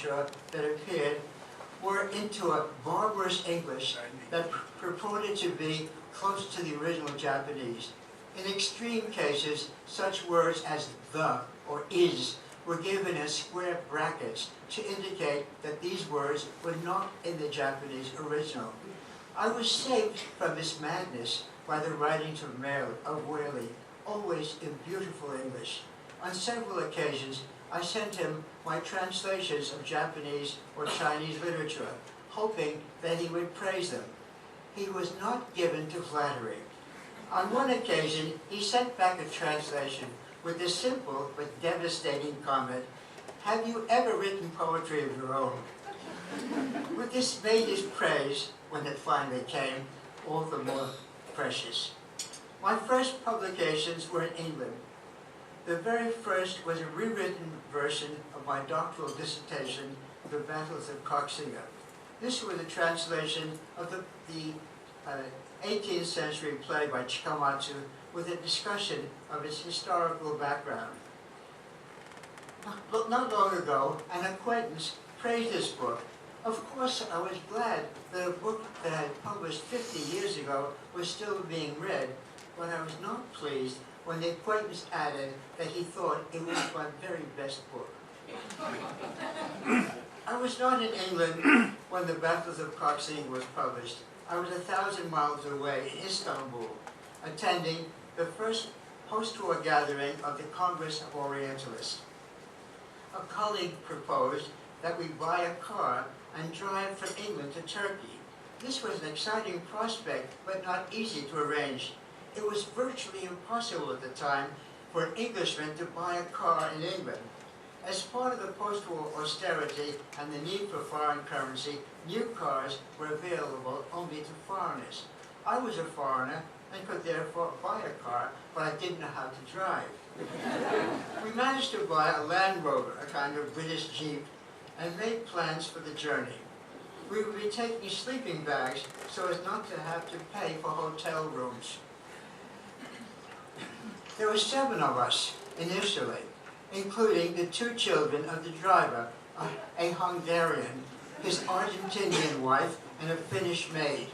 literature that appeared were into a barbarous English that purported to be close to the original Japanese. In extreme cases, such words as the or is were given in square brackets to indicate that these words were not in the Japanese original. I was saved from this madness by the writings of Whaley, always in beautiful English. On several occasions, I sent him my translations of Japanese or Chinese literature, hoping that he would praise them. He was not given to flattery. On one occasion, he sent back a translation with the simple but devastating comment, "Have you ever written poetry of your own?" But this made his praise, when it finally came, all the more precious. My first publications were in England. The very first was a rewritten version of my doctoral dissertation, The Battles of Koxinga. This was a translation of the 18th century play by Chikamatsu with a discussion of its historical background. Not long ago, an acquaintance praised this book. Of course, I was glad that a book that I had published 50 years ago was still being read, but I was not pleased when the acquaintance added that he thought it was my very best book. I was not in England when The Battles of Koxinga was published. I was 1,000 miles away in Istanbul, attending the first post-war gathering of the Congress of Orientalists. A colleague proposed that we buy a car and drive from England to Turkey. This was an exciting prospect, but not easy to arrange. It was virtually impossible at the time for an Englishman to buy a car in England. As part of the post-war austerity and the need for foreign currency, new cars were available only to foreigners. I was a foreigner and could therefore buy a car, but I didn't know how to drive. We managed to buy a Land Rover, a kind of British Jeep, and made plans for the journey. We would be taking sleeping bags so as not to have to pay for hotel rooms. There were 7 of us initially, including the 2 children of the driver, a Hungarian, his Argentinian wife, and a Finnish maid.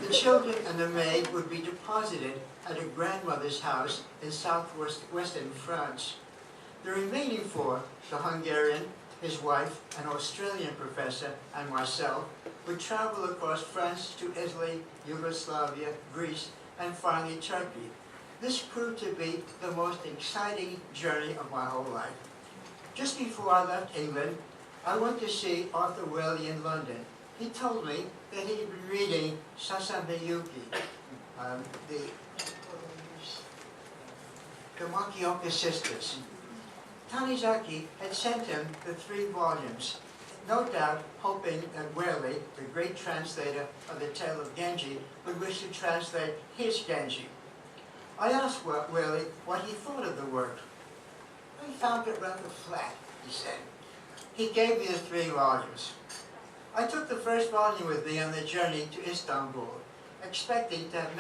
The children and the maid would be deposited at a grandmother's house in southwestern France. The remaining 4, the Hungarian, his wife, an Australian professor, and myself, would travel across France to Italy, Yugoslavia, Greece, and finally Turkey. This proved to be the most exciting journey of my whole life. Just before I left England, I went to see Arthur Waley in London. He told me that he had been reading Sasame Yuki, the Makioka sisters. Tanizaki had sent him the 3 volumes, no doubt hoping that Waley, the great translator of the Tale of Genji, would wish to translate his Genji. I asked Waley what he thought of the work. I found it rather flat, he said. He gave me the 3 volumes. I took the first volume with me on the journey to Istanbul, expecting to have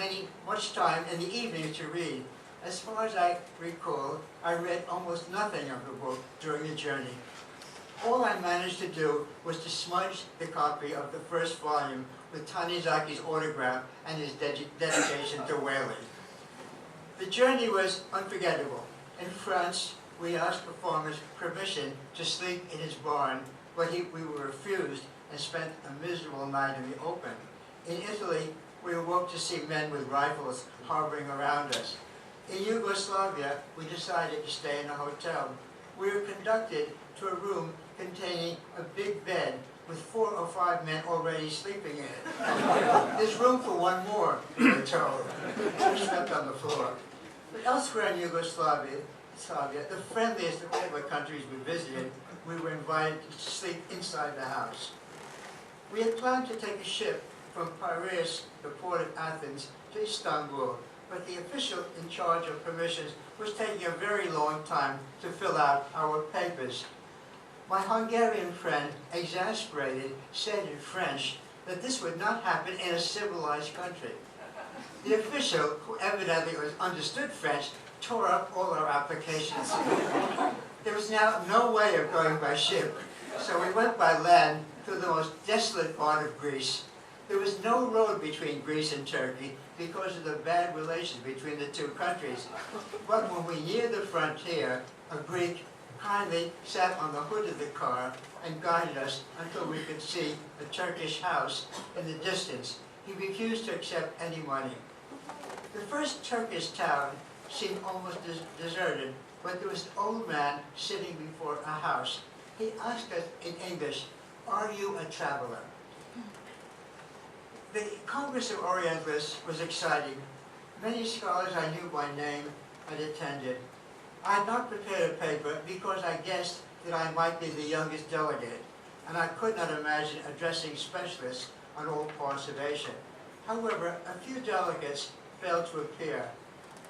much time in the evening to read. As far as I recall, I read almost nothing of the book during the journey. All I managed to do was to smudge the copy of the first volume with Tanizaki's autograph and his dedication to Waley. The journey was unforgettable. In France, we asked performers permission to sleep in his barn, but we were refused and spent a miserable night in the open. In Italy, we awoke to see men with rifles hovering around us. In Yugoslavia, we decided to stay in a hotel. We were conducted to a room containing a big bed with 4 or 5 men already sleeping in it. There's room for 1 more, we were told. We slept on the floor. But elsewhere in Yugoslavia, the friendliest of all the countries we visited, we were invited to sleep inside the house. We had planned to take a ship from Piraeus, the port of Athens, to Istanbul, but the official in charge of permissions was taking a very long time to fill out our papers. My Hungarian friend, exasperated, said in French that this would not happen in a civilized country. The official, who evidently understood French, tore up all our applications. There was now no way of going by ship. So we went by land through the most desolate part of Greece. There was no road between Greece and Turkey because of the bad relations between the two countries. But when we neared the frontier, a Greek kindly sat on the hood of the car and guided us until we could see a Turkish house in the distance. He refused to accept any money. The first Turkish town seemed almost deserted, but there was an old man sitting before a house. He asked us in English, "Are you a traveler?" The Congress of Orientalists was exciting. Many scholars I knew by name had attended. I had not prepared a paper because I guessed that I might be the youngest delegate, and I could not imagine addressing specialists on all parts of Asia. However, a few delegates failed to appear,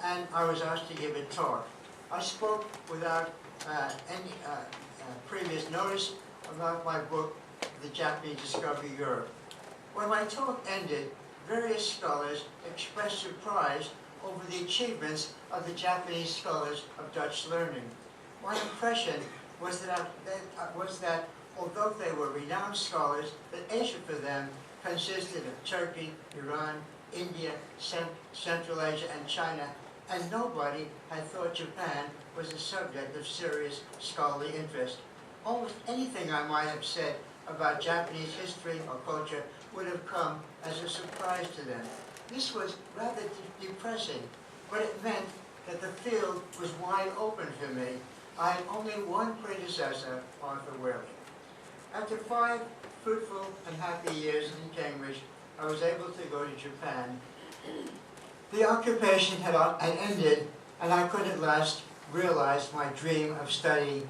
and I was asked to give a talk. I spoke without any previous notice about my book, The Japanese Discovery of Europe. When my talk ended, various scholars expressed surprise over the achievements of the Japanese scholars of Dutch learning. My impression was that although they were renowned scholars, that Asia for them consisted of Turkey, Iran, India, Central Asia, and China, and nobody had thought Japan was a subject of serious scholarly interest. Almost anything I might have said about Japanese history or culture would have come as a surprise to them. This was rather depressing, but it meant that the field was wide open for me. I had only one predecessor, Arthur Wehrle. After 5 fruitful and happy years in Cambridge, I was able to go to Japan. The occupation had ended, and I could at last realize my dream of studying